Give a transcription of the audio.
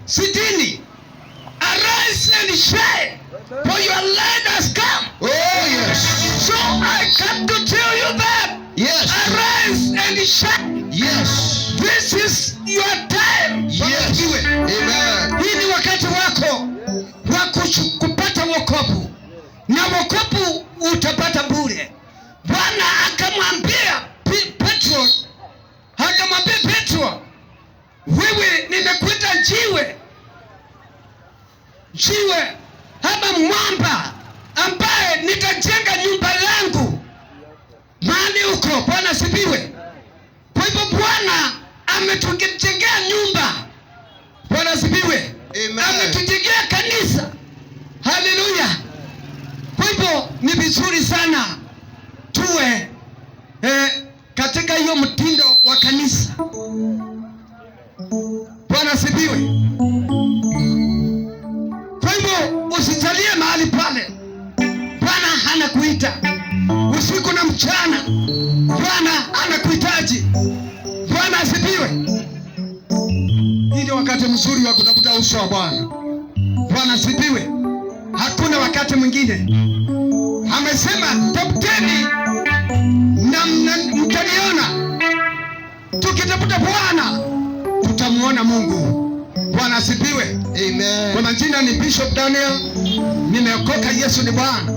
60. Arise and shine, for your light has come. Oh yes. So I come to tell you that. Yes. Arise and shine. Yes. This is your time. Yes. Amen. Hii ni wakati wako wa kupata wokovu, na wokovu utapata bure. Bwana akamwambia Petro, wewe nimekuita jiwe ama mwamba ambaye nitajenga nyumba yangu mahali huko. Bwana sifiwe. Kwa hivyo Bwana ametujengea nyumba. Bwana sifiwe. Ametujengea kanisa. Haleluya. Kwa hivyo ni vizuri sana tuwe katika hiyo mtindo wa kanisa. Bwana sifiwe. Kwa hivyo usijalie mahali pale. Bwana anakuita usiku na mchana. Bwana anakuhitaji. Bwana asifiwe. Hii ni wakati mzuri wa kutafuta uso wa Bwana. Bwana asifiwe. Hakuna wakati mwingine. Amesema tafuteni na mtaniona. Tukitafuta Bwana tutamuona Mungu. Bwana asifiwe. Amen. Kwa majina ni Bishop Daniel. Nimeokoka. Yesu ni Bwana.